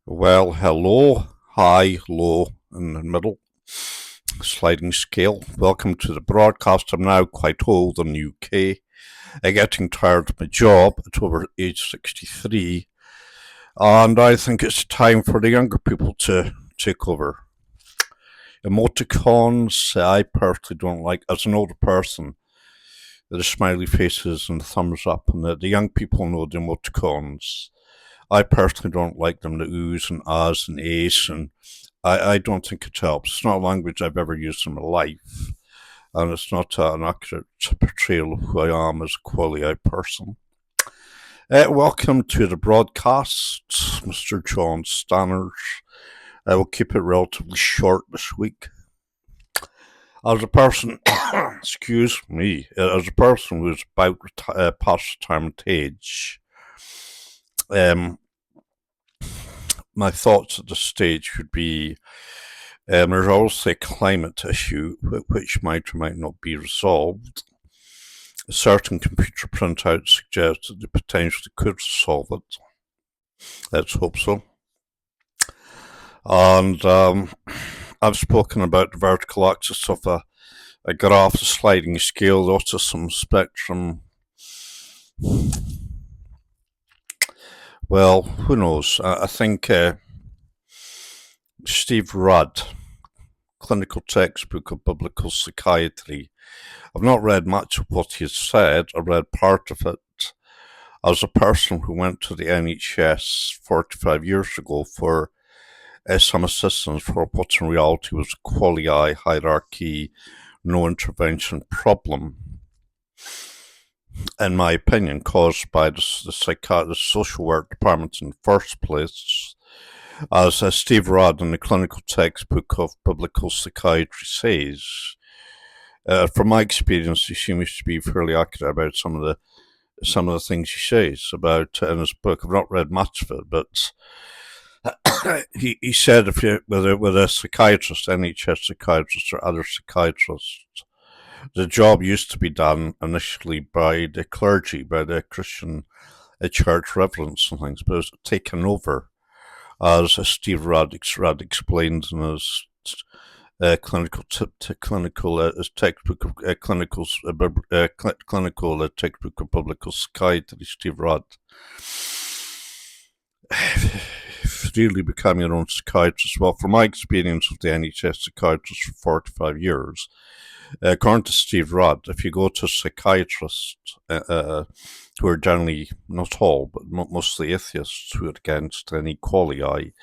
Well, hello, high, low, in the middle, sliding scale. Welcome to the broadcast. I'm now quite old in the UK. I'm getting tired of my job at over age 63, and I think it's time for the younger people to take over. Emoticons, I personally don't like, as an older person, the smiley faces and the thumbs up, and the young people know the emoticons. I personally don't like them, the oohs and ahs and ace, and I don't think it helps. It's not a language I've ever used in my life, and it's not an accurate portrayal of who I am as a quality eye person. Welcome to the broadcast, Mr. John Stanners. I will keep it relatively short this week. As a person, excuse me, as a person who's about past retirement age, my thoughts at this stage would be there's also a climate issue which might or might not be resolved. A certain computer printout suggests that they potentially could solve it. Let's hope so. And I've spoken about the vertical axis of a graph, the sliding scale, the autism spectrum. Well, who knows? I think Steve Rudd, Clinical Textbook of Biblical Psychiatry. I've not read much of what he has said. I read part of it. As a person who went to the NHS 45 years ago for some assistance for what in reality was a quality eye hierarchy, no intervention problem, in my opinion, caused by the social work department in the first place. As Steve Rudd in the Clinical Textbook of Biblical Psychiatry says, from my experience, he seems to be fairly accurate about some of the things he says about in his book. I've not read much of it, but he said if you with a psychiatrist, NHS psychiatrist or other psychiatrists, the job used to be done initially by the clergy, by the Christian church reverends and things, but it was taken over, as Steve Rudd explains in his clinical textbook of clinical textbook of biblical psychiatry. Steve Rudd. Really become your own psychiatrist. Well, from my experience with the NHS psychiatrist for 45 years, according to Steve Rudd, if you go to psychiatrists who are generally, not all, but mostly atheists who are against any quality eye,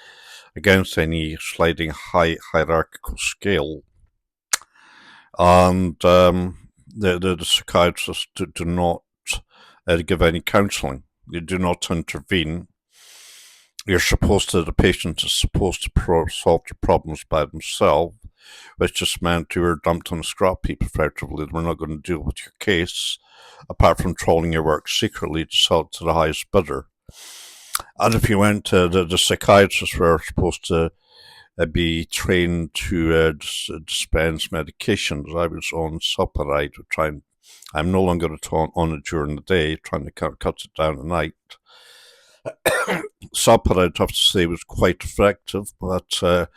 against any sliding hierarchical scale, and the psychiatrists do not give any counselling. They do not intervene. The patient is supposed to solve the problems by themselves, which just meant you were dumped on a scrap heap effectively. We're not going to deal with your case, apart from trolling your work secretly to sell it to the highest bidder. And if you went to the psychiatrists were supposed to be trained to dispense medications. I was on Sulpiride, I'm no longer on it during the day, trying to cut it down at night. Sulpiride, I'd have to say, was quite effective, but it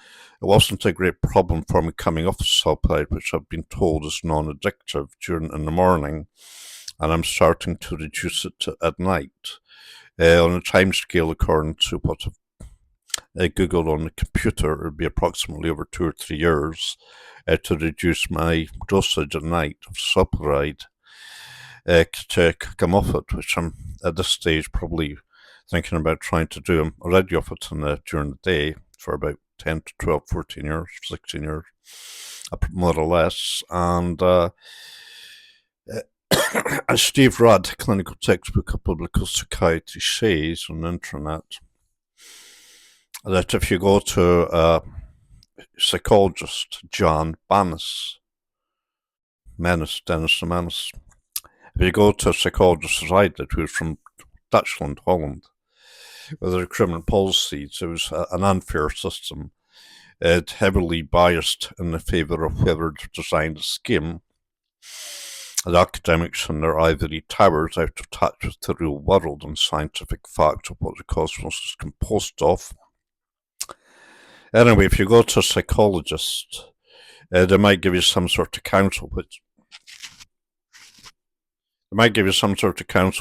wasn't a great problem for me coming off the Sulpiride, which I've been told is non-addictive in the morning, and I'm starting to reduce it at night. On a time scale, according to what I've Googled on the computer, it would be approximately over 2 or 3 years to reduce my dosage at night of Sulpiride to come off it, which I'm at this stage probably thinking about trying to do. I'm already off it during the day for about 10 to 12, 14 years, 16 years, more or less. And as Steve Rudd, Clinical Textbook of Biblical Psychiatry, says on the internet, that if you go to psychologist John Dennis Menace, if you go to a psychologist as I did, who's from Dutchland, Holland, with their criminal policies, it was an unfair system. It heavily biased in the favour of whoever designed the scheme. The academics in their ivory towers, out of touch with the real world and scientific fact of what the cosmos is composed of. Anyway, if you go to a psychologist, they might give you some sort of counsel,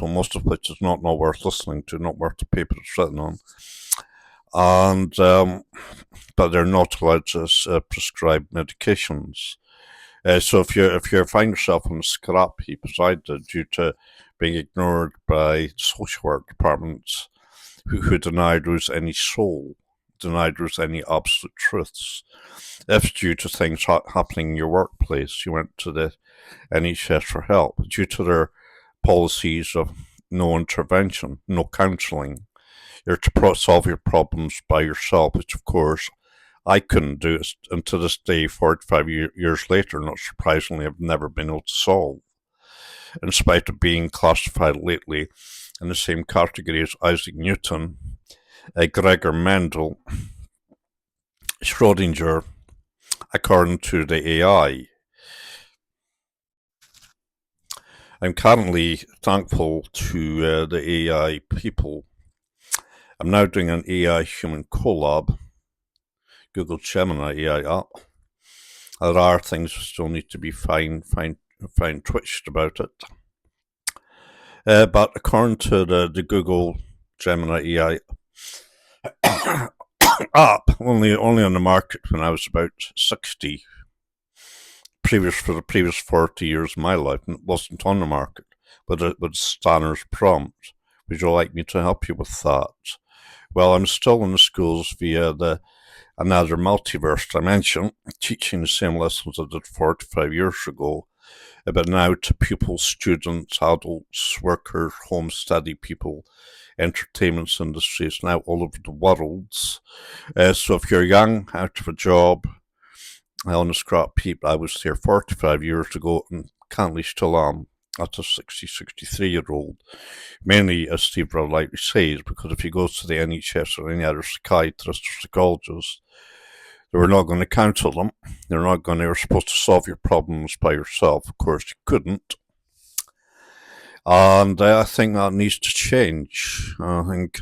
most of which is not worth listening to, not worth the paper it's written on, and but they're not allowed to prescribe medications. So if you find yourself on a scrap heap, as I did, due to being ignored by social work departments who denied there was any soul, denied there was any absolute truths, if due to things happening in your workplace, you went to the NHS for help, due to their policies of no intervention, no counselling, you're to solve your problems by yourself, which of course I couldn't do it, and to this day, 45 years later, not surprisingly, I've never been able to solve, in spite of being classified lately in the same category as Isaac Newton, Gregor Mendel, Schrodinger, according to the AI. I'm currently thankful to the AI people. I'm now doing an AI human collab, Google Gemini AI app. There are things that still need to be fine-twitched about it. But according to the Google Gemini AI app, only on the market when I was about 60, for the previous 40 years of my life, and it wasn't on the market, but it was Stanner's prompt. Would you like me to help you with that? Well, I'm still in the schools via another multiverse dimension, teaching the same lessons I did 45 years ago, but now to pupils, students, adults, workers, home study people, entertainment industries, now all over the world. So if you're young, out of a job, on a scrap heap, I was there 45 years ago and currently still am at a 63-year-old, mainly, as Steve Rudd likely says, because if you go to the NHS or any other psychiatrist or psychologist, they were not going to counsel them. They were supposed to solve your problems by yourself. Of course, you couldn't. And I think that needs to change. I think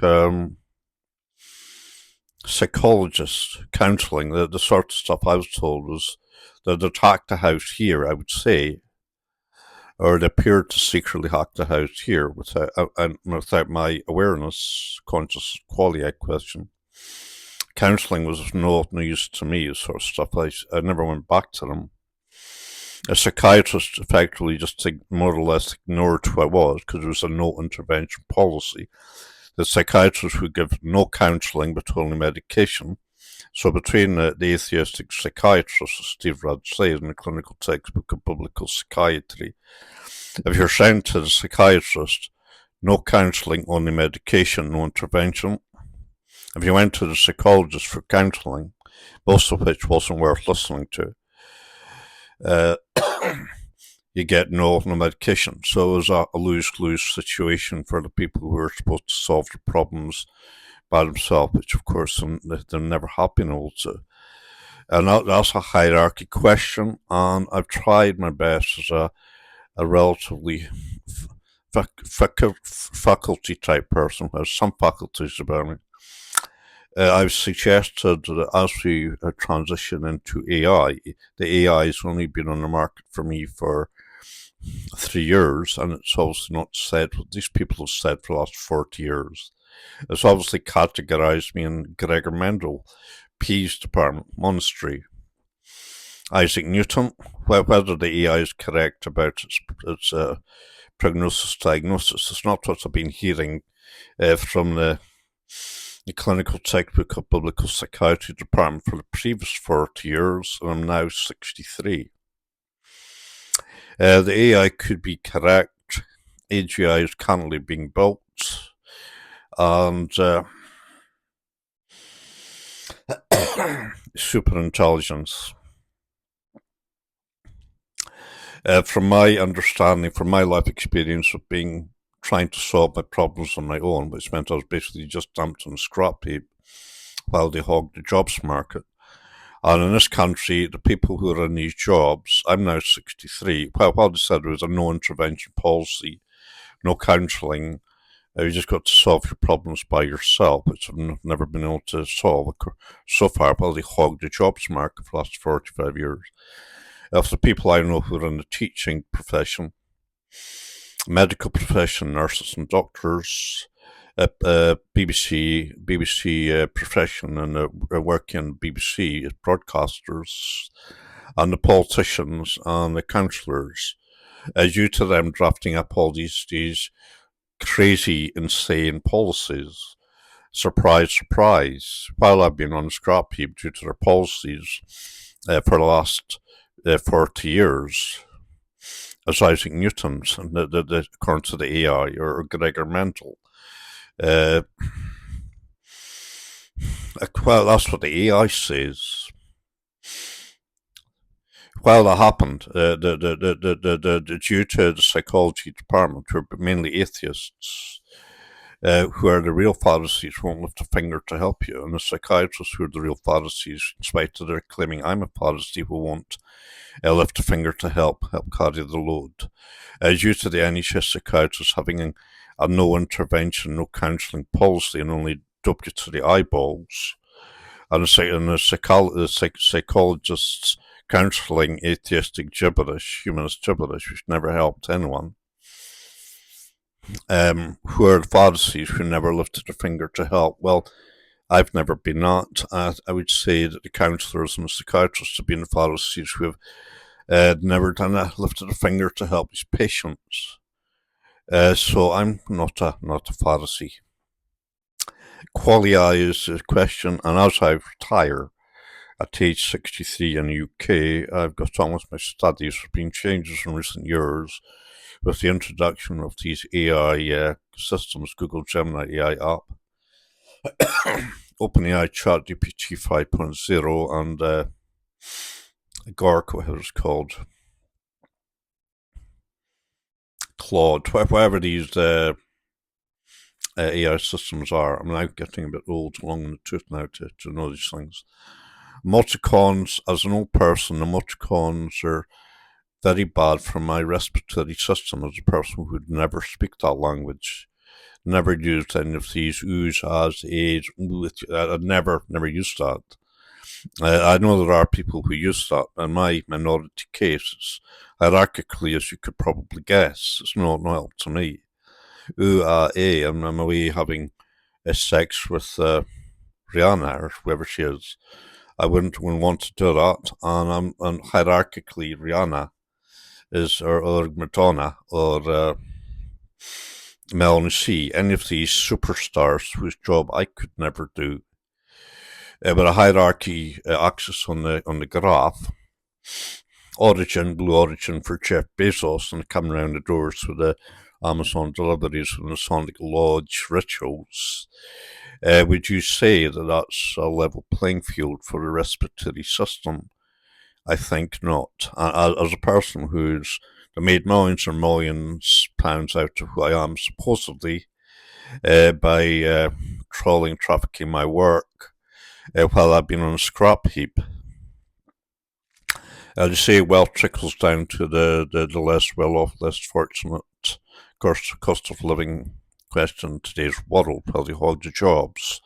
psychologists, counselling, the sort of stuff I was told was that they'd hacked the house here, I would say, or they appeared to secretly hack the house here without my awareness, conscious quality, I question. Counselling was no use to me, sort of stuff. I never went back to them. A psychiatrist effectively just more or less ignored who I was because there was a no intervention policy. The psychiatrist would give no counselling but only medication. So between the atheistic psychiatrist, as Steve Rudd says in the clinical textbook of biblical psychiatry, if you're sent to the psychiatrist, no counselling, only medication, no intervention. If you went to the psychologist for counselling, most of which wasn't worth listening to, you get no medication. So it was a lose-lose situation for the people who were supposed to solve the problems by themselves, which of course they're never have been able to. And that's a hierarchy question, and I've tried my best as a relatively faculty type person who has some faculties about me. I've suggested that as we transition into AI, the AI has only been on the market for me for 3 years, and it's obviously not said what these people have said for the last 40 years. It's obviously categorized me in Gregor Mendel, Peace Department, Monastery. Isaac Newton, whether the AI is correct about its prognosis diagnosis, it's not what I've been hearing from the clinical textbook of biblical psychiatry department for the previous 40 years, and I'm now 63. The AI could be correct. AGI is currently being built, and super intelligence. From my understanding, from my life experience of trying to solve my problems on my own, which meant I was basically just dumped on a scrap heap while they hogged the jobs market. And in this country, the people who are in these jobs, I'm now 63, while they said there was a no intervention policy, no counselling, You just got to solve your problems by yourself, which I've never been able to solve. So far, I've probably hogged the jobs market for the last 45 years. Of the people I know who are in the teaching profession, medical profession, nurses and doctors, BBC profession and working in BBC as broadcasters, and the politicians and the councillors, due to them drafting up all these crazy, insane policies. Surprise, surprise. While I've been on the scrap heap due to their policies for the last 40 years, as Isaac Newton's, according to the AI, or Gregor Mendel. Well, that's what the AI says. While that happened, due to the psychology department, who are mainly atheists, who are the real Pharisees, won't lift a finger to help you, and the psychiatrists, who are the real Pharisees, in spite of their claiming I'm a Pharisee, who won't lift a finger to help carry the load. Due to the NHS psychiatrists having a no intervention, no counselling policy, and only dope you to the eyeballs, and the psychologists counselling atheistic gibberish, humanist gibberish, which never helped anyone, who are the Pharisees who never lifted a finger to help. Well, I've never been that. I would say that the counsellors and the psychiatrists have been the Pharisees who have never lifted a finger to help these patients. So I'm not a Pharisee. Qualia is a question, and as I retire at age 63 in the UK, I've got on with my studies. There have been changes in recent years with the introduction of these AI systems, Google Gemini AI app, OpenAI ChatGPT 5.0, and Gork, whatever it's called, Claude, whatever these AI systems are. I'm now getting a bit old, long in the tooth now to know these things. Emoticons, as an old person, emoticons are very bad for my respiratory system as a person who would never speak that language, never used any of these oohs, ahs, ahs, I'd never used that. I know there are people who use that. In my minority case, it's hierarchically, as you could probably guess, it's not help to me. Ooh, ah, eh, I'm away having sex with Rihanna or whoever she is. I wouldn't want to do that, and hierarchically, Rihanna is, or Madonna, or Melanie C, any of these superstars whose job I could never do. With a hierarchy axis on the graph, Origin, Blue Origin for Jeff Bezos, and come around the doors with the Amazon deliveries and the Sonic Lodge rituals. Would you say that that's a level playing field for the respiratory system? I think not. As a person who's made millions and millions pounds out of who I am, supposedly, by trolling, trafficking my work, while I've been on a scrap heap, you say wealth trickles down to the less well-off, less fortunate. Of course, the cost of living question in today's world, while they hog the jobs,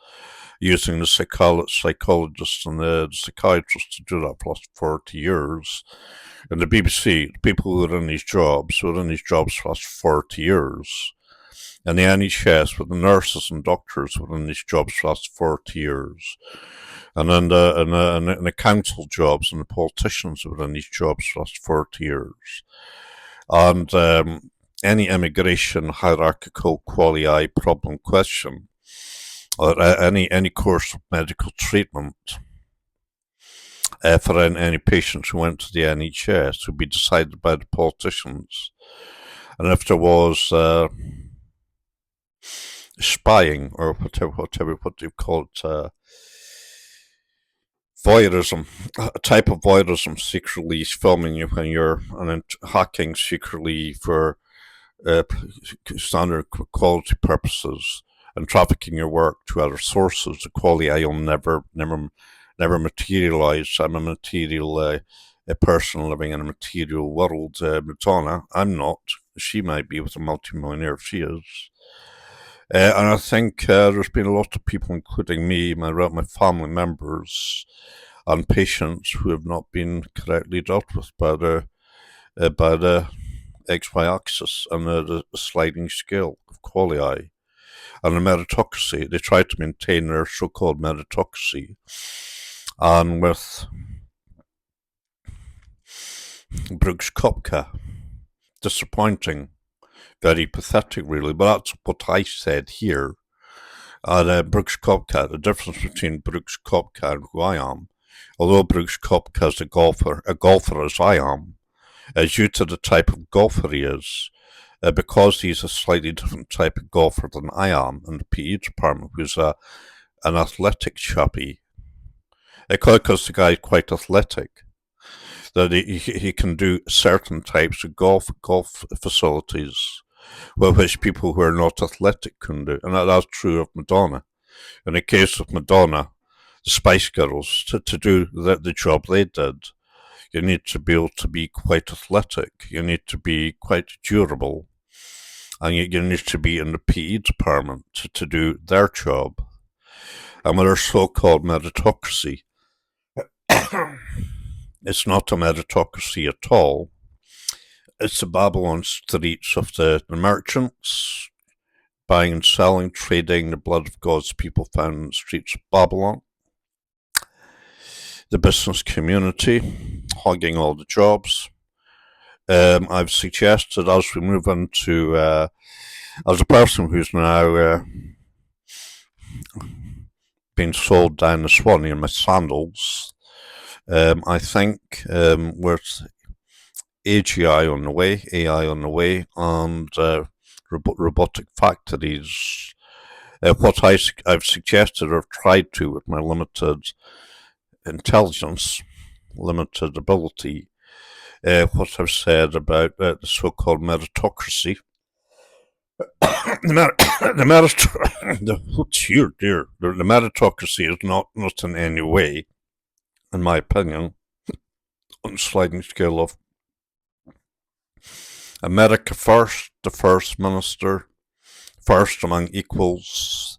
using the psychologists and the psychiatrists to do that for the last 40 years. And the BBC, the people who are in these jobs, for the last 40 years. And the NHS, with the nurses and doctors within these jobs for the last 40 years. And then the council jobs and the politicians within these jobs for the last 40 years. And any immigration hierarchical quality problem question, or any course of medical treatment for any patients who went to the NHS would be decided by the politicians. And if there was spying, or whatever what do you call it, voyeurism, a type of voyeurism, secretly filming you when you're hacking secretly for standard quality purposes, and trafficking your work to other sources, the quality I will never materialize. I'm a material a person living in a material world. Madonna, I'm not. She might be with a multimillionaire if she is. And I think there's been a lot of people, including me, my family members, and patients who have not been correctly dealt with by the XY axis and the sliding scale of qualii and the meritocracy. They try to maintain their so-called meritocracy, and with Brooks Koepka, disappointing, very pathetic, really. But that's what I said here. And Brooks Koepka, the difference between Brooks Koepka and who I am, although Brooks Koepka is a golfer as I am, due to the type of golfer he is, because he's a slightly different type of golfer than I am in the PE department, who's an athletic chappie. Because the guy is quite athletic, that he can do certain types of golf facilities, which people who are not athletic can do, and that's true of Madonna. In the case of Madonna, the Spice Girls, to do the job they did, you need to be able to be quite athletic. You need to be quite durable. And you need to be in the PE department to do their job. And with their so-called meritocracy, it's not a meritocracy at all. It's the Babylon streets of the merchants, buying and selling, trading the blood of God's people found in the streets of Babylon. The business community, hogging all the jobs. I've suggested as we move into, as a person who's now been sold down the Swanee in my sandals, I think with AGI on the way, AI on the way, and robotic factories, what I've suggested or tried to with my limited intelligence, limited ability, what I've said about the so-called meritocracy. the meritocracy is not in any way, in my opinion, on a sliding scale of America first, the first minister, first among equals,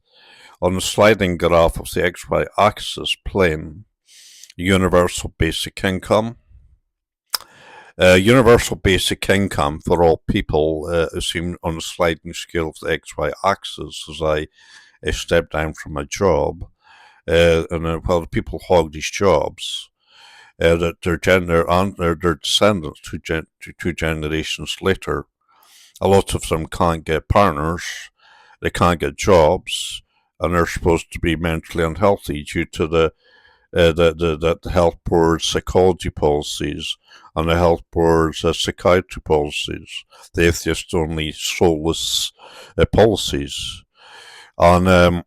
on the sliding graph of the XY axis plane, universal basic income. Universal basic income for all people is seen on the sliding scale of the XY axis as I step down from my job. And while the people hog these jobs, that their descendants two generations later, a lot of them can't get partners, they can't get jobs, and they're supposed to be mentally unhealthy due to the health board's psychology policies and the health board's psychiatry policies, the atheist-only soulless policies. And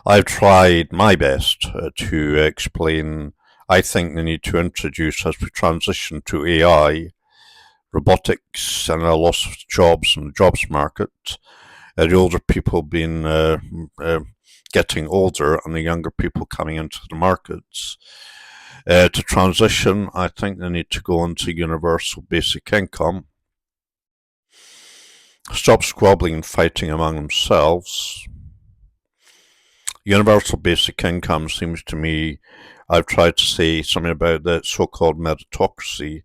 I've tried my best to explain. I think they need to introduce, as we transition to AI, robotics, and a loss of jobs in the jobs market. The older people being getting older and the younger people coming into the markets. To transition, I think they need to go into universal basic income, stop squabbling and fighting among themselves. Universal basic income seems to me, I've tried to say something about the so-called meritocracy,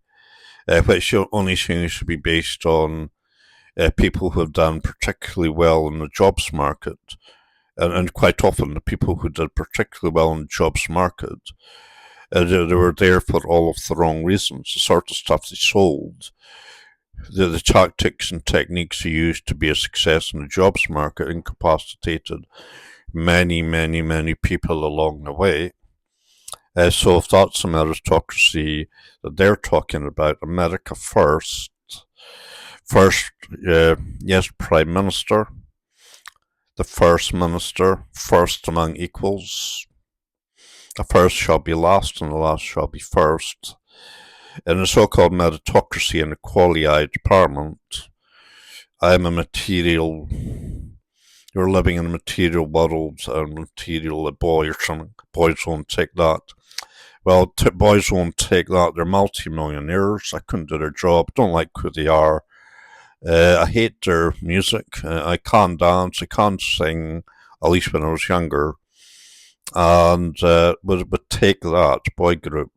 which only seems to be based on people who have done particularly well in the jobs market. And quite often the people who did particularly well in the jobs market, they were there for all of the wrong reasons. The sort of stuff they sold, the tactics and techniques they used to be a success in the jobs market incapacitated many people along the way. So if that's a meritocracy that they're talking about, America first, yes, Prime Minister, the First Minister, first among equals. The first shall be last, and the last shall be first. In the so-called meritocracy and equality department, I'm a material. You're living in a material world, a material boy or something. Boys won't take that. Well, boys won't take that. They're multi-millionaires. I couldn't do their job. Don't like who they are. I hate their music. I can't dance. I can't sing. At least when I was younger. And but Take That boy group.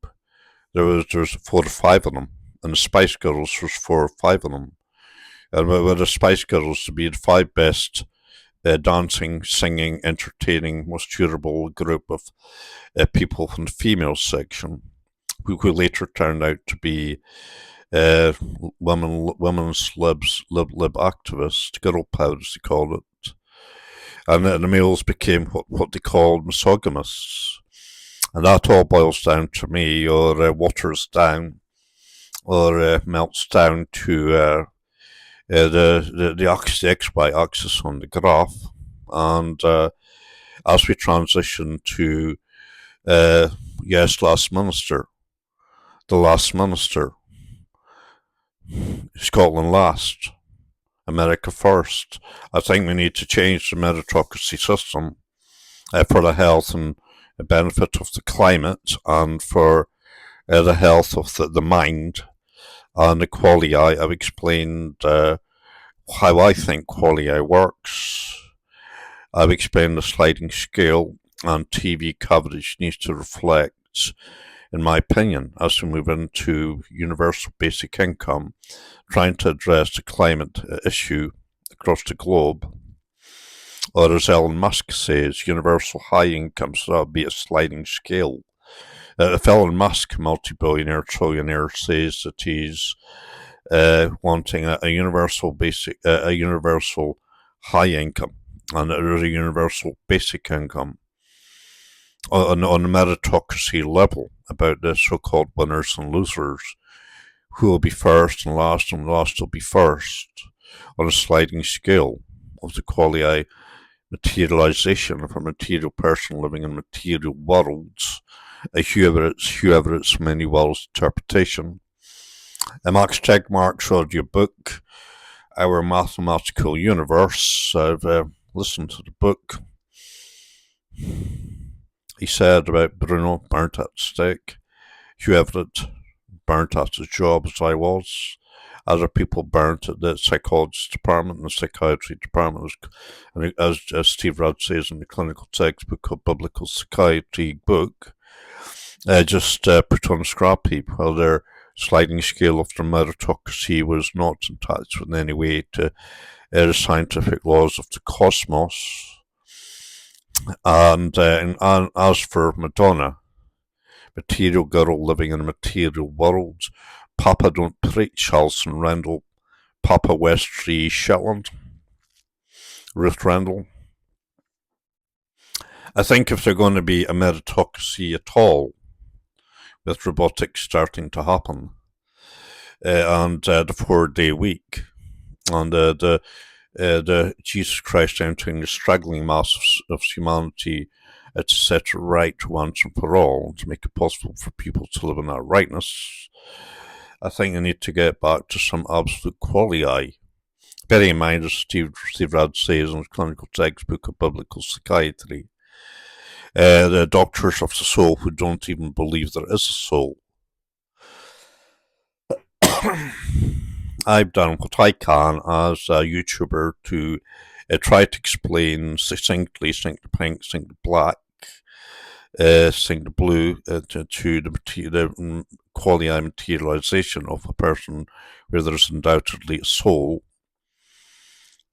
There's 4 or 5 of them, and the Spice Girls was 4 or 5 of them. And with the Spice Girls to be the 5 best dancing, singing, entertaining, most durable group of people from the female section, who later turned out to be women's lib activists, girl power as they call it. And the males became what they called misogamists. And that all boils down to me, or waters down, or melts down to the XY axis on the graph. And as we transition to yes, last minister, the last minister, Scotland last, America first. I think we need to change the meritocracy system for the health and the benefit of the climate, and for the health of the mind and the quality. I've explained how I think quality works. I've explained the sliding scale, and TV coverage needs to reflect, in my opinion, as we move into universal basic income, trying to address the climate issue across the globe. Or as Elon Musk says, universal high income, so that would be a sliding scale. If Elon Musk, multi-billionaire, trillionaire, says that he's wanting a universal basic, a universal high income, and there is a universal basic income on a meritocracy level, about the so-called winners and losers, who will be first and last will be first, on a sliding scale of the quality materialization of a material person living in material worlds, whoever its many worlds interpretation. Max Tegmark's audio book, Our Mathematical Universe. I've listened to the book. He said about Bruno, burnt at the stake, whoever it, burnt at his job as I was. Other people burnt at the psychology department and the psychiatry department. And as Steve Rudd says in the clinical textbook of biblical psychiatry book, just put on a scrap heap, while their sliding scale of their meritocracy was not attached in any way to the scientific laws of the cosmos. And as for Madonna, material girl living in a material world, Papa Don't Preach, Alison Rendell, Papa West 3 Shetland, Ruth Rendell. I think if they're going to be a meritocracy at all, with robotics starting to happen, and the 4-day week, and the Jesus Christ entering the struggling mass of humanity to set it right once and for all, to make it possible for people to live in that rightness, I think they need to get back to some absolute quality. Bearing in mind, as Steve Rudd says in his clinical textbook of biblical psychiatry, the doctors of the soul who don't even believe there is a soul. I've done what I can as a YouTuber to try to explain succinctly, sink the pink, sink the black, sink the blue, to the quality materialization of a person where there's undoubtedly a soul,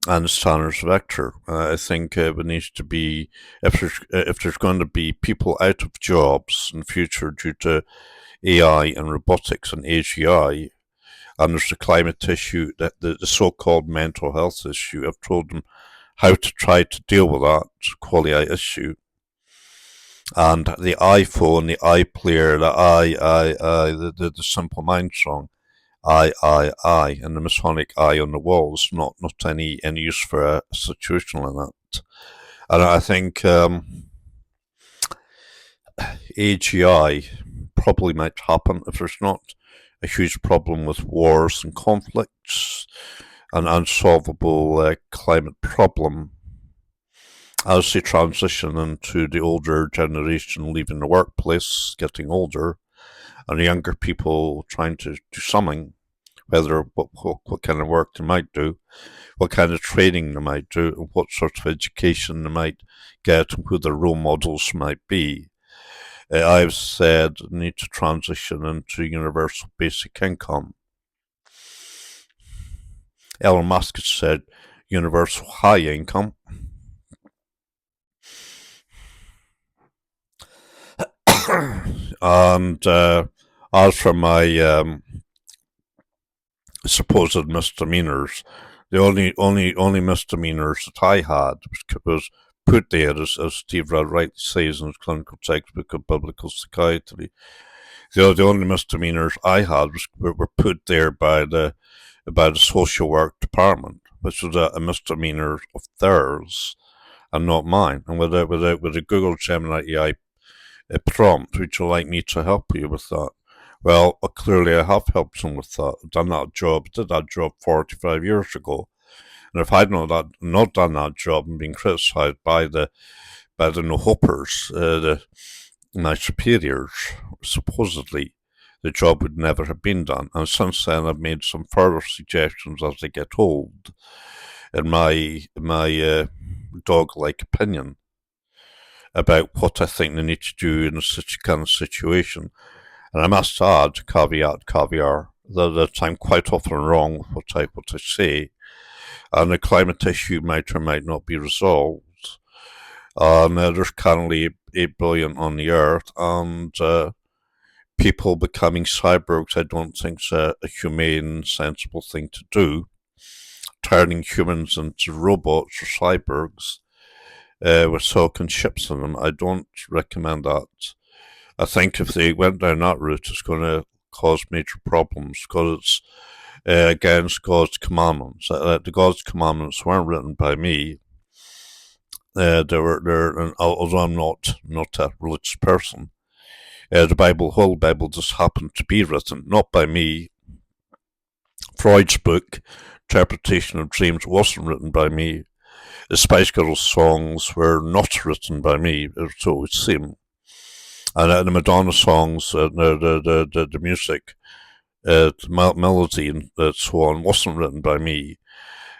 and the standards vector. I think it needs to be, if there's going to be people out of jobs in the future due to AI and robotics and AGI, and there's the climate issue, that the so-called mental health issue. I've told them how to try to deal with that quality issue. And the iPhone, the iPlayer, the Simple Minds song, and the Masonic eye on the walls, not any use for a situational in that. And I think AGI probably might happen if there's not a huge problem with wars and conflicts, an unsolvable climate problem, as they transition into the older generation leaving the workplace, getting older, and the younger people trying to do something whether what kind of work they might do, what kind of training they might do, and what sort of education they might get, and who their role models might be. I've said need to transition into universal basic income. Elon Musk has said universal high income. And as for my supposed misdemeanors, the only misdemeanors that I had was put there, as Steve Rudd rightly says in his clinical textbook of biblical psychiatry. The only misdemeanors I had were put there by the social work department, which was a misdemeanor of theirs and not mine. And with a Google Gemini AI prompt, would you like me to help you with that? Well, clearly I have helped them with that. I've done that job, did that job 45 years ago. And if I'd not done that job and been criticised by the no-hopers, my superiors, supposedly, the job would never have been done. And since then, I've made some further suggestions as they get old, in my dog-like opinion, about what I think they need to do in such kind of situation. And I must add, caveat, that I'm quite often wrong with what I say, and the climate issue might or might not be resolved. There's currently 8 billion on the earth, and people becoming cyborgs I don't think is a humane, sensible thing to do. Turning humans into robots or cyborgs with silicon chips in them, I don't recommend that. I think if they went down that route, it's going to cause major problems, because it's against God's commandments. The God's commandments weren't written by me. Although I'm not a religious person, the whole Bible just happened to be written, not by me. Freud's book, Interpretation of Dreams, wasn't written by me. The Spice Girls songs were not written by me, so it would seem. And the Madonna songs, the music, the melody, and so on, wasn't written by me.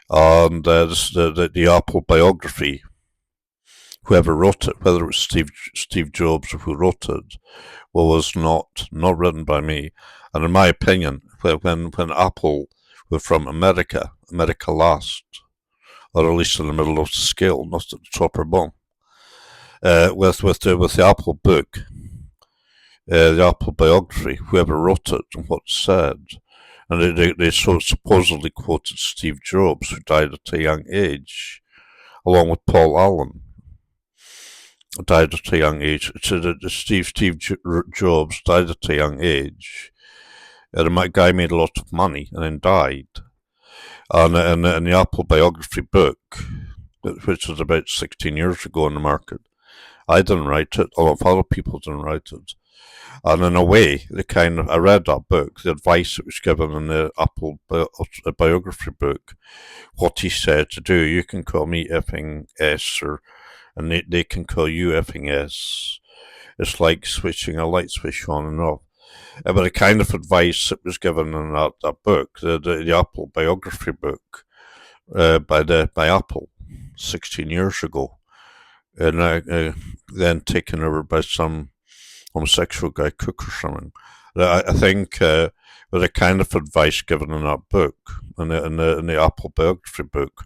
And the Apple biography, whoever wrote it, whether it was Steve Jobs or who wrote it, was not written by me. And in my opinion, when Apple were from America last, or at least in the middle of the scale, not at the top or bottom, with the Apple book, the Apple biography, whoever wrote it and what it said, and they supposedly quoted Steve Jobs, who died at a young age, along with Paul Allen, died at a young age. So Steve Jobs died at a young age. The guy made a lot of money and then died. And in the Apple biography book, which was about 16 years ago on the market, I didn't write it. A lot of other people didn't write it. And in a way, I read that book, the advice that was given in the Apple biography book, what he said to do. You can call me effing S, and they can call you effing S. It's like switching a light switch on and off. But the kind of advice that was given in that book, the Apple biography book, by Apple 16 years ago, and then taken over by some homosexual guy, Cook or something. I think with the kind of advice given in that book, in the Apple biography book,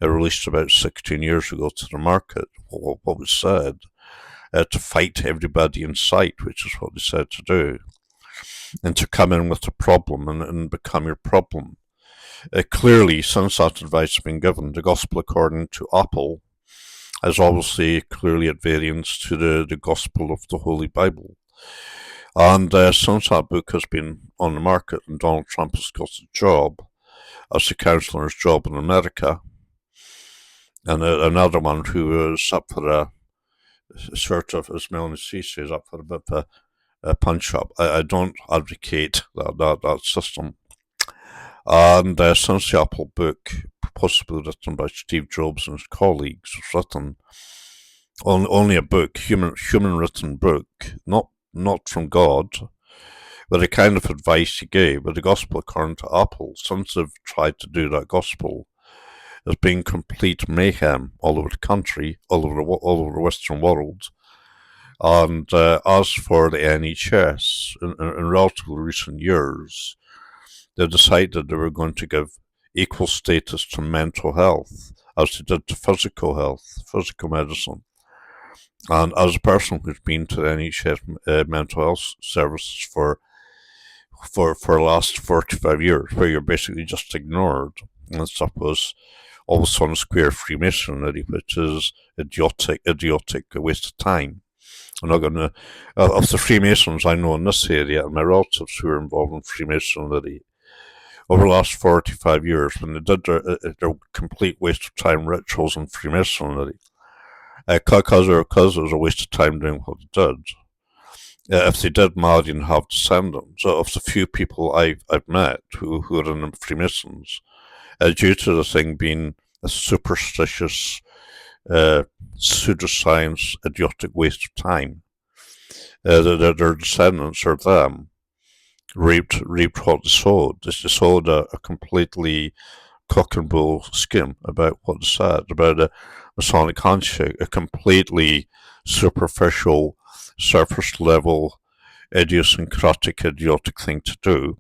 released about 16 years ago to the market, what was said, to fight everybody in sight, which is what they said to do, and to come in with a problem and become your problem. Clearly, since that advice has been given, the gospel according to Apple is obviously clearly at variance to the gospel of the Holy Bible. And since that book has been on the market and Donald Trump has got a job as a counselor's job in America, and another one who is up for a sort of, as Melanie C says, up for a bit of a punch-up. I don't advocate that system. And since the Apple book, possibly written by Steve Jobs and his colleagues, was written, only a book, human written book, not from God, with the kind of advice he gave, with the gospel according to Apple, since they've tried to do that gospel, has been complete mayhem all over the country, all over the Western world. And as for the NHS, in relatively recent years, they decided they were going to give equal status to mental health as they did to physical health, physical medicine. And as a person who's been to the NHS mental health services for the last 45 years, where you're basically just ignored, and stuff was always on square Freemasonry, which is idiotic, a waste of time. I'm not going to. Of the Freemasons I know in this area, and my relatives who are involved in Freemasonry, over the last 45 years, when they did their complete waste of time rituals in Freemasonry, because it was a waste of time doing what they did. If they did marry and have descendants, of the few people I've met who are in the Freemasons, due to the thing being a superstitious, pseudoscience, idiotic waste of time, their descendants or them reaped what they sowed. They sowed a completely cock and bull scheme about what they said, about a Masonic handshake, a completely superficial, surface level, idiosyncratic, idiotic thing to do.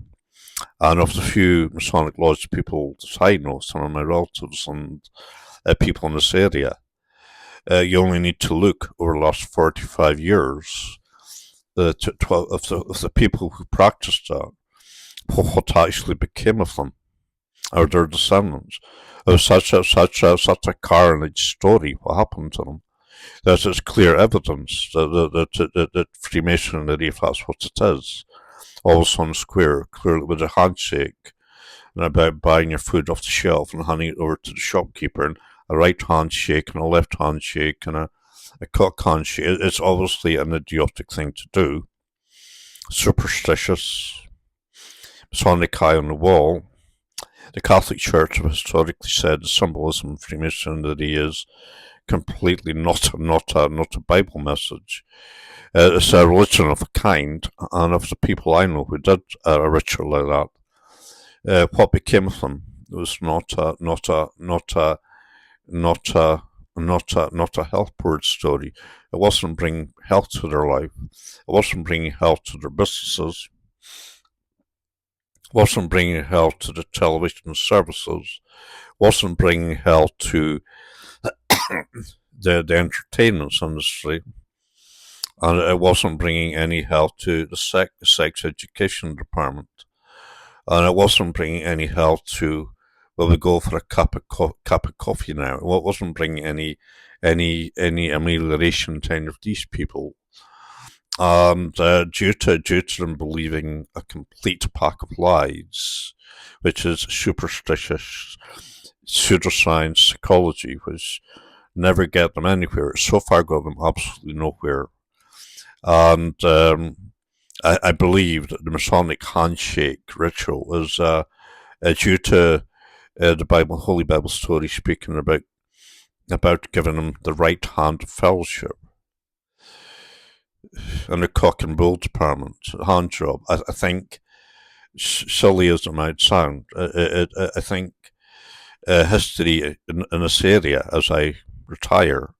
And of the few Masonic lodge people that I know, some of my relatives and people in this area, you only need to look over the last 45 years of the people who practiced that, what actually became of them, or their descendants. It was such a carnage story, what happened to them. There's clear evidence that Freemasonry, if that's what it is, always on square, clearly with a handshake, and about buying your food off the shelf and handing it over to the shopkeeper, and a right handshake and a left handshake and a cock handshake. It's obviously an idiotic thing to do. Superstitious. Masonic eye on the wall. The Catholic Church have historically said the symbolism of Freemasonry is completely not a Bible message. It's a religion of a kind, and of the people I know who did a ritual like that, what became of them was not a health board story. It wasn't bringing health to their life. It wasn't bringing health to their businesses. It wasn't bringing health to the television services. It wasn't bringing health to the entertainment industry. And it wasn't bringing any health to the sex education department. And it wasn't bringing any health to, well, we go for a cup of coffee now. It wasn't bringing any amelioration to any of these people. And due to them believing a complete pack of lies, which is superstitious pseudoscience psychology, which never get them anywhere. It's so far got them absolutely nowhere. And I believe that the Masonic handshake ritual is due to the Holy Bible story speaking about giving them the right hand of fellowship. And the cock and bull department, hand job. I think, silly as it might sound, I think history in this area, as I retire,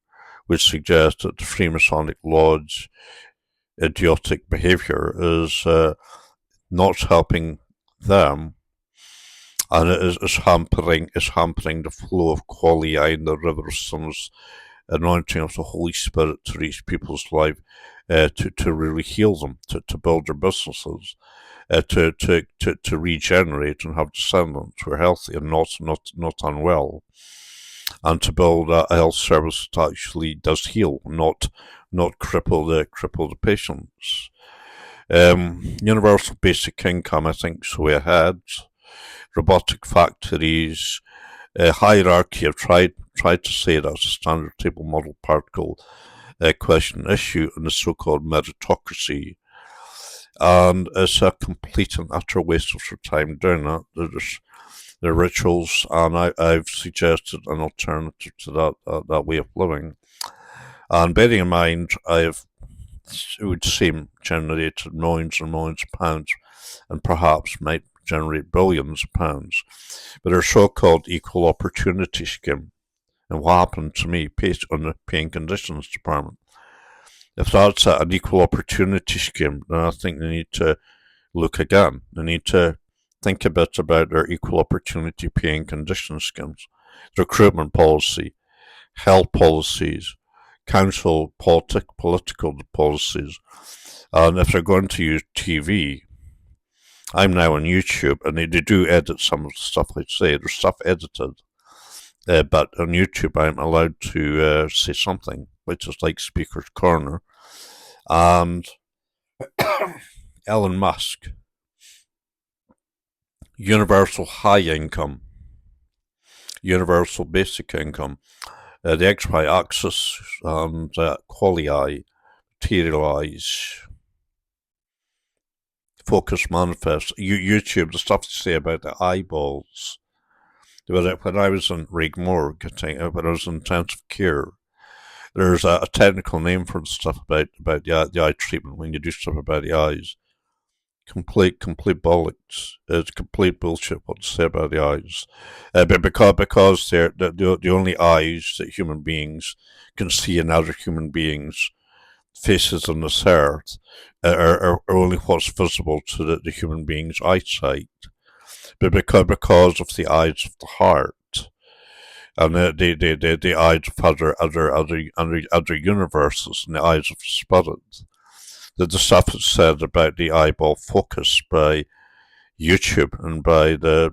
would suggest that the Freemasonic Lodge idiotic behaviour is not helping them, and it is hampering the flow of qualia in the river of Sun's anointing of the Holy Spirit to reach people's life, to really heal them, to build their businesses, to regenerate and have descendants who are healthy and not unwell, and to build a health service that actually does heal, not cripple the patients. Universal basic income, I think, is the way ahead. Robotic factories, hierarchy. I've tried to say that's a standard table model particle question issue in the so-called meritocracy, and it's a complete and utter waste of your time doing that. There's the rituals, and I've suggested an alternative to that way of living. And bearing in mind, I've it would seem, generated millions and millions of pounds, and perhaps might generate billions of pounds. But our so-called equal opportunity scheme, and what happened to me based on the Paying Conditions Department, if that's an equal opportunity scheme, then I think they need to look again. They need to think a bit about their equal opportunity paying condition schemes, recruitment policy, health policies, council political policies. And if they're going to use TV, I'm now on YouTube, and they do edit some of the stuff I say. There's stuff edited. But on YouTube, I'm allowed to say something, which is like Speaker's Corner. And Elon Musk, universal high income, universal basic income, the XY axis and qualify, materialize, focus, manifest. YouTube, the stuff to say about the eyeballs. When I was in Rigmore, when I was in intensive care, there's a technical name for the stuff about the eye treatment when you do stuff about the eyes. Complete bollocks. It's complete bullshit what to say about the eyes. But because they're the only eyes that human beings can see in other human beings' faces on this earth are only what's visible to the human being's eyesight. But because of the eyes of the heart and the eyes of other universes and the eyes of the spirit, the stuff that's said about the eyeball focus by YouTube and by the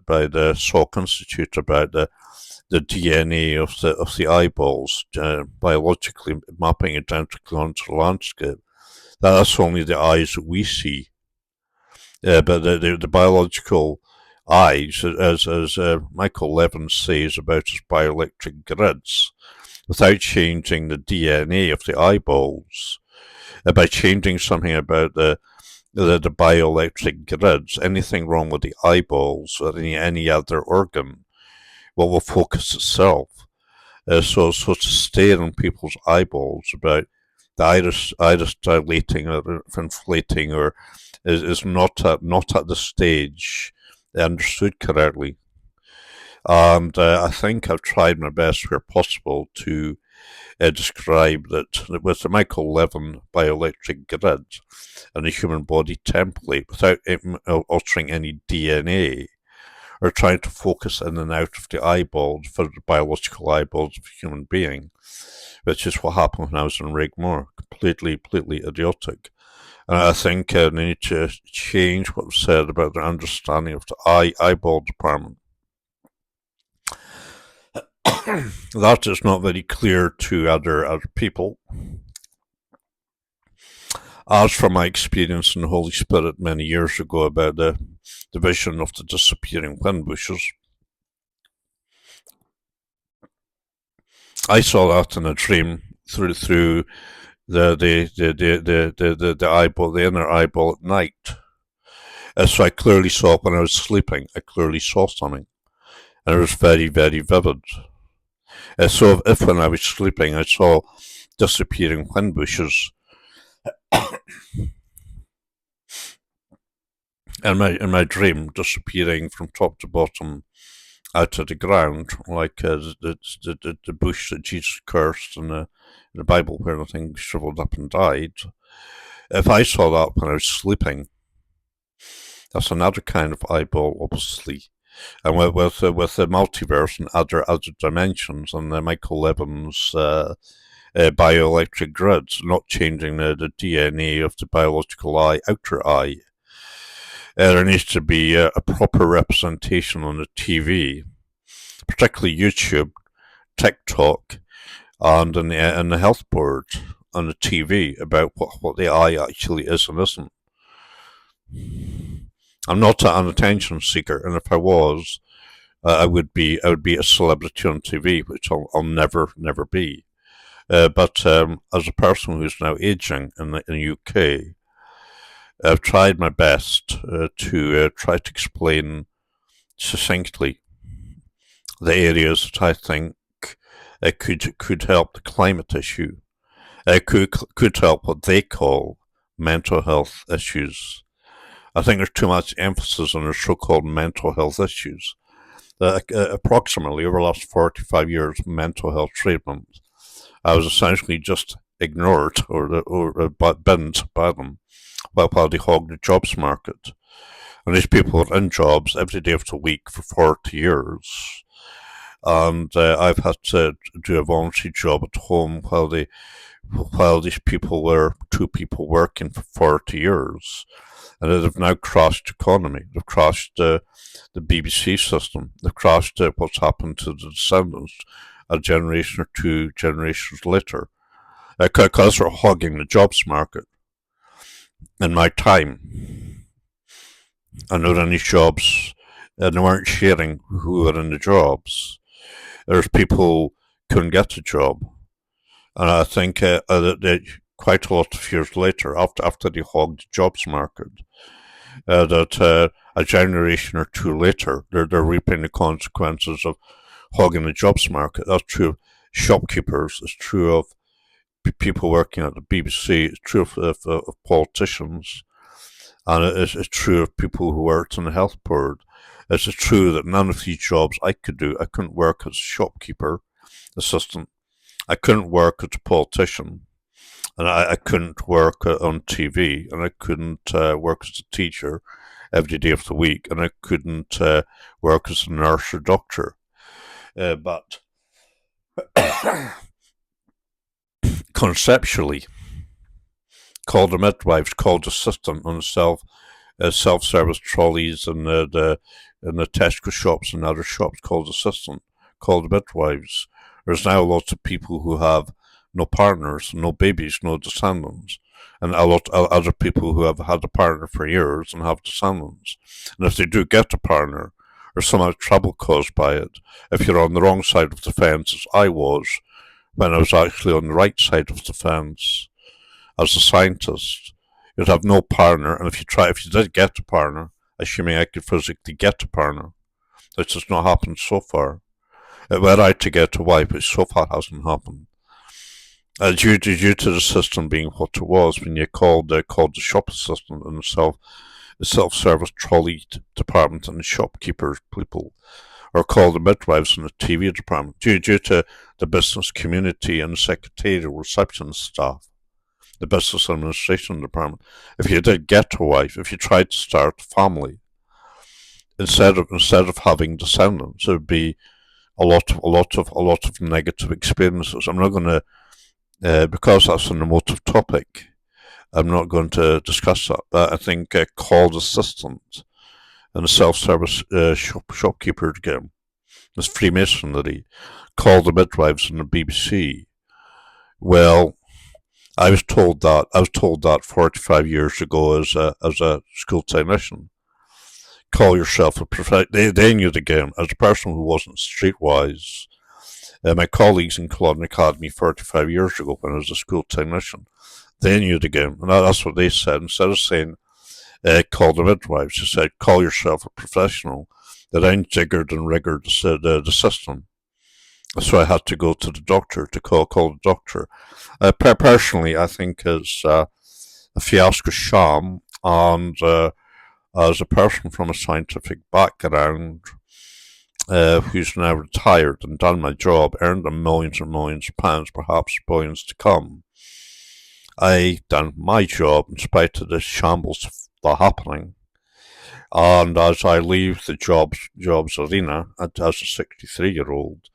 Salk Institute about the DNA of the eyeballs biologically mapping identically onto the landscape. That's only the eyes that we see. But the biological eyes, as Michael Levin says about his bioelectric grids, without changing the DNA of the eyeballs, by changing something about the bioelectric grids, anything wrong with the eyeballs or any other organ will focus itself. So to stare on people's eyeballs about the iris dilating or inflating or is not at the stage understood correctly. And I think I've tried my best where possible to describe that with the Michael Levin bioelectric grid and the human body template, without altering any DNA or trying to focus in and out of the eyeballs for the biological eyeballs of a human being, which is what happened when I was in Rigmore. Completely idiotic. And I think they need to change what was said about their understanding of the eyeball department. That is not very clear to other people. As from my experience in the Holy Spirit many years ago about the vision of the disappearing wind bushes, I saw that in a dream through the eyeball, the inner eyeball at night. So I clearly saw it when I was sleeping. I clearly saw something, and it was very vivid. So if when I was sleeping I saw disappearing wind bushes in my dream, disappearing from top to bottom out of the ground, like the bush that Jesus cursed in the Bible where the thing shriveled up and died. If I saw that when I was sleeping, that's another kind of eyeball, obviously. And with the multiverse and other dimensions, and Michael Levin's bioelectric grids, not changing the DNA of the biological eye, outer eye. There needs to be a proper representation on the TV, particularly YouTube, TikTok, and in the health board on the TV about what the eye actually is and isn't. I'm not an attention seeker, and if I was, I would be a celebrity on TV, which I'll never be. But as a person who's now aging in the UK, I've tried my best to try to explain succinctly the areas that I think could help the climate issue could help what they call mental health issues. I think there's too much emphasis on the so-called mental health issues. Approximately over the last 45 years of mental health treatment, I was essentially just ignored or binned by them while they hogged the jobs market. And these people are in jobs every day of the week for 40 years. And I've had to do a voluntary job at home while these people were two people working for 40 years. And they've now crashed the economy. They've crashed the BBC system. They've crashed what's happened to the descendants a generation or two generations later. Because they're hogging the jobs market. In my time, I know in these jobs, and they weren't sharing who were in the jobs. There's people who couldn't get a job. And I think that quite a lot of years later, after they hogged the jobs market, that a generation or two later, they're reaping the consequences of hogging the jobs market. That's true of shopkeepers. It's true of people working at the BBC. It's true of politicians. And it's true of people who worked in the health board. It's true that none of these jobs I could do. I couldn't work as a shopkeeper assistant. I couldn't work as a politician. And I couldn't work on TV. And I couldn't work as a teacher every day of the week. And I couldn't work as a nurse or doctor. But conceptually, called the midwives, called the assistant on self-service trolleys and the Tesco shops and other shops, called assistant, called midwives. There's now lots of people who have no partners, no babies, no descendants, and a lot of other people who have had a partner for years and have descendants. And if they do get a partner, there's so much trouble caused by it. If you're on the wrong side of the fence, as I was, when I was actually on the right side of the fence, as a scientist, you'd have no partner, and if you did get a partner, assuming I could physically get a partner, which has not happened so far, were I to get a wife, which so far hasn't happened, due to the system being what it was when you called the shop assistant and the self-service trolley department and the shopkeepers people, or called the midwives in the TV department, due to the business community and the secretarial reception staff, the business administration department. If you did get a wife, if you tried to start a family, instead of having descendants, there would be a lot of negative experiences. I'm not going to, because that's an emotive topic, I'm not going to discuss that. But I think called assistant and the self-service shopkeeper game, this Freemasonry, called the midwives in the BBC. Well, I was told that 45 years ago as a school technician. Call yourself a professional. They knew the game. As a person who wasn't streetwise, my colleagues in Culloden Academy 45 years ago when I was a school technician, they knew the game. And that's what they said. Instead of saying, call the midwives, they said, call yourself a professional. They then jiggered and riggered the system. So I had to go to the doctor to call the doctor. Personally, I think it's a fiasco sham, and as a person from a scientific background who's now retired and done my job, earned millions and millions of pounds, perhaps billions to come, I done my job in spite of this shambles that are happening. And as I leave the jobs arena as a 63-year-old,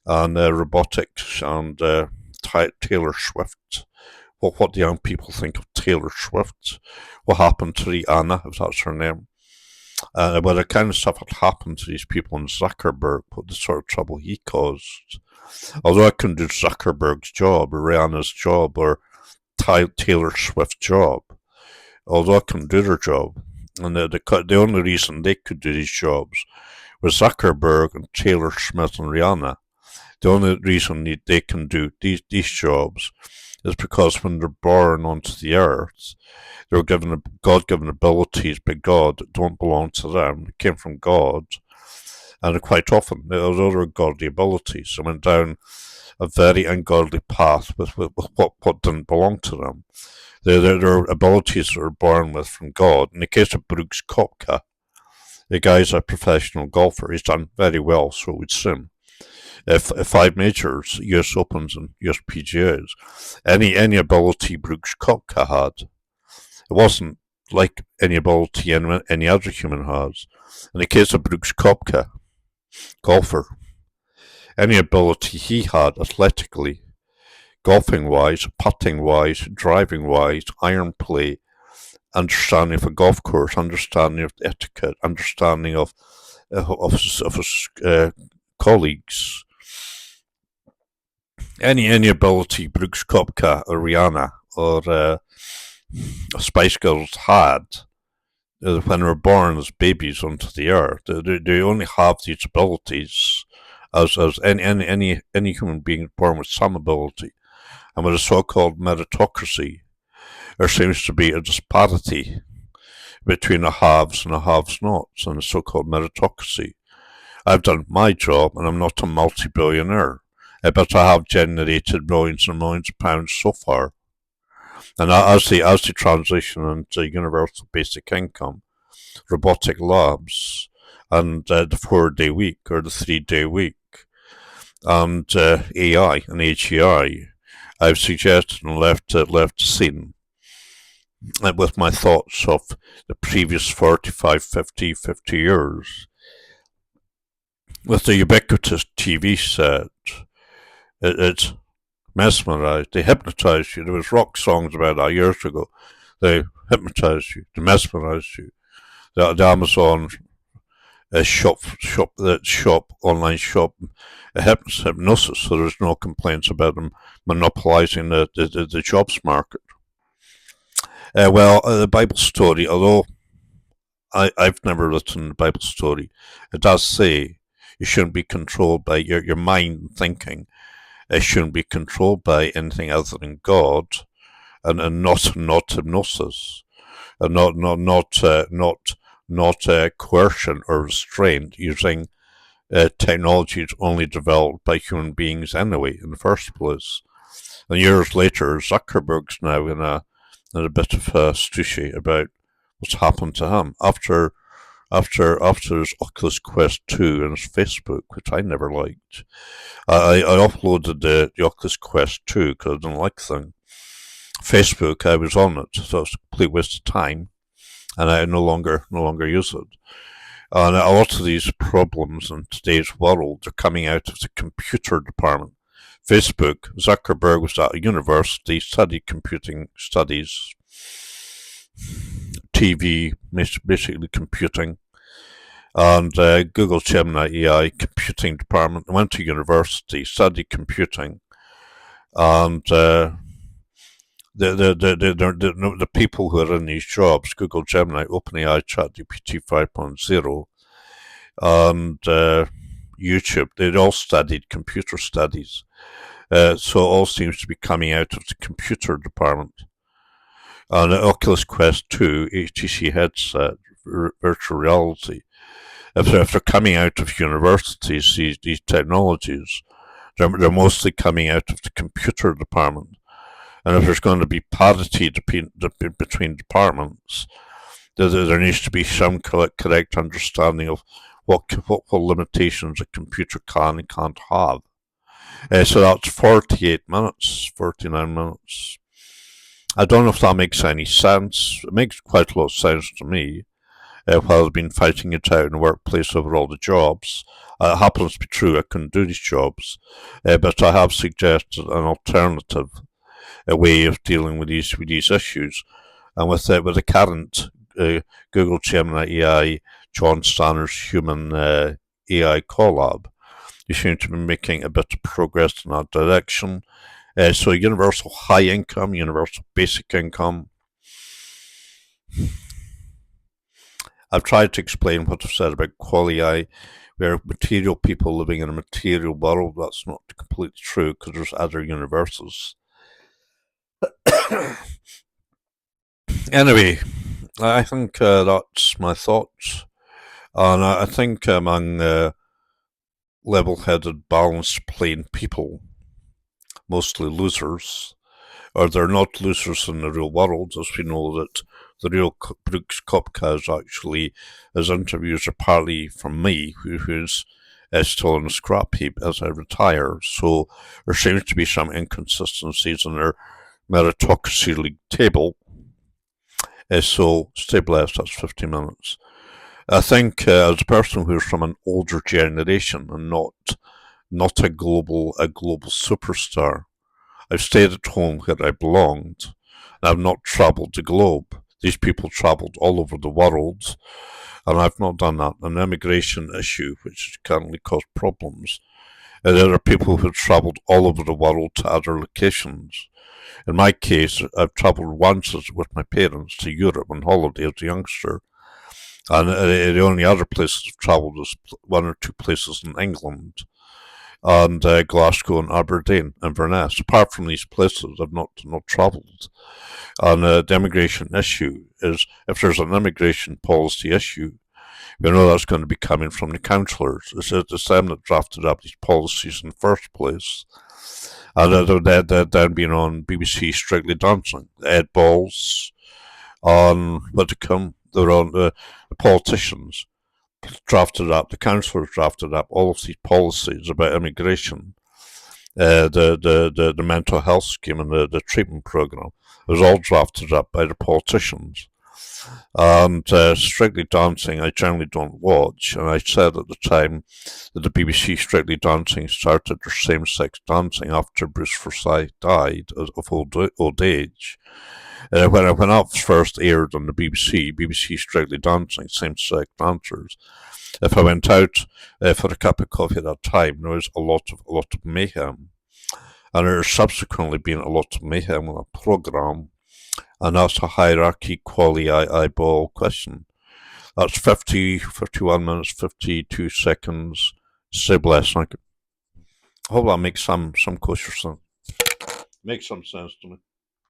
and robotics and Taylor Swift. Well, what do young people think of Taylor Swift? What happened to Rihanna, if that's her name? But the kind of stuff that happened to these people in Zuckerberg, what the sort of trouble he caused. Although I couldn't do Zuckerberg's job, or Rihanna's job, or Taylor Swift's job, although I couldn't do their job, and the only reason they could do these jobs was Zuckerberg and Taylor Swift and Rihanna. The only reason they can do these jobs is because when they're born onto the earth, they're given God-given abilities by God that don't belong to them. They came from God, and quite often, although they're godly abilities, I went down a very ungodly path with what didn't belong to them. Their abilities that are born with from God. In the case of Brooks Koepka, the guy's a professional golfer. He's done very well, so it would seem. If 5 majors, US Opens and US PGAs, any ability Brooks Koepka had, it wasn't like any ability any other human has. In the case of Brooks Koepka, golfer, any ability he had athletically, golfing wise, putting wise, driving wise, iron play, understanding of a golf course, understanding of etiquette, understanding of his colleagues, any ability Brooks Koepka or Rihanna or Spice Girls had when they were born as babies onto the earth. They only have these abilities as any human being born with some ability. And with a so-called meritocracy, there seems to be a disparity between the haves and the have-nots and the so-called meritocracy. I've done my job and I'm not a multi-billionaire, but I have generated millions and millions of pounds so far. And as they transition into universal basic income, robotic labs, and the 4-day week or the 3-day week, and AI and HEI, I've suggested and left the scene with my thoughts of the previous 45, 50 years. With the ubiquitous TV set, it mesmerised, they hypnotised you. There was rock songs about that years ago. They hypnotised you, they mesmerised you. The Amazon online shop, hypnosis, so there's no complaints about them monopolising the jobs market. The Bible story, although I've never written the Bible story, it does say you shouldn't be controlled by your mind thinking. It shouldn't be controlled by anything other than God, and not hypnosis, and not coercion or restraint using technologies only developed by human beings anyway in the first place. And years later, Zuckerberg's now in a bit of a stushy about what's happened to him after his Oculus Quest 2 and his Facebook, which I never liked. I uploaded the Oculus Quest 2 because I didn't like the thing. Facebook, I was on it, so it was a complete waste of time, and I no longer use it. And a lot of these problems in today's world are coming out of the computer department. Facebook, Zuckerberg was at a university, studied computing studies, TV, basically computing, and Google Gemini AI computing department. Went to university, studied computing, and the people who are in these jobs, Google Gemini, OpenAI, ChatGPT 5.0, and YouTube, they'd all studied computer studies. So it all seems to be coming out of the computer department. And the Oculus Quest 2 HTC headset, virtual reality, if they're coming out of universities, these technologies, they're mostly coming out of the computer department. And if there's going to be parity between departments, there needs to be some correct understanding of what limitations a computer can and can't have. So that's 49 minutes. I don't know if that makes any sense. It makes quite a lot of sense to me. While I've been fighting it out in the workplace over all the jobs, it happens to be true I couldn't do these jobs, but I have suggested an alternative way of dealing with these issues. And with the current Google Gemini AI, John Stanner's human AI collab, you seem to be making a bit of progress in that direction. So universal high income, universal basic income. I've tried to explain what I've said about qualia. We're material people living in a material world. That's not completely true because there's other universes. Anyway, I think that's my thoughts. And I think among level-headed, balanced, plain people, mostly losers, or they're not losers in the real world, as we know that the real Brooks Koepka is actually, his interviews are partly from me, who's still in the scrap heap as I retire. So there seems to be some inconsistencies in their meritocracy league table. So stay blessed, that's 50 minutes. I think as a person who's from an older generation and not a global superstar, I've stayed at home where I belonged, and I've not travelled the globe. These people travelled all over the world, and I've not done that. An immigration issue, which currently causes problems. And there are people who have travelled all over the world to other locations. In my case, I've travelled once with my parents to Europe on holiday as a youngster, and the only other places I've travelled is one or two places in England, and Glasgow and Aberdeen and Inverness. Apart from these places, I've not travelled. And the immigration issue is, if there's an immigration policy issue, we know that's going to be coming from the councillors. It's them that drafted up these policies in the first place. And they're then being on BBC Strictly Dancing. Ed Balls, on Widdicombe, they're on the politicians drafted up, the councillors drafted up all of these policies about immigration, the mental health scheme and the treatment programme. It was all drafted up by the politicians. And Strictly Dancing I generally don't watch, and I said at the time that the BBC Strictly Dancing started their same-sex dancing after Bruce Forsyth died of old age. When it first aired on the BBC Strictly Dancing, same-sex dancers, if I went out for a cup of coffee at that time, there was a lot of mayhem. And there's subsequently been a lot of mayhem on a programme, and that's a hierarchy quality eyeball question. That's 51 minutes, 52 seconds. Say bless. Thank you. I hope that makes some kosher sense. Makes some sense to me.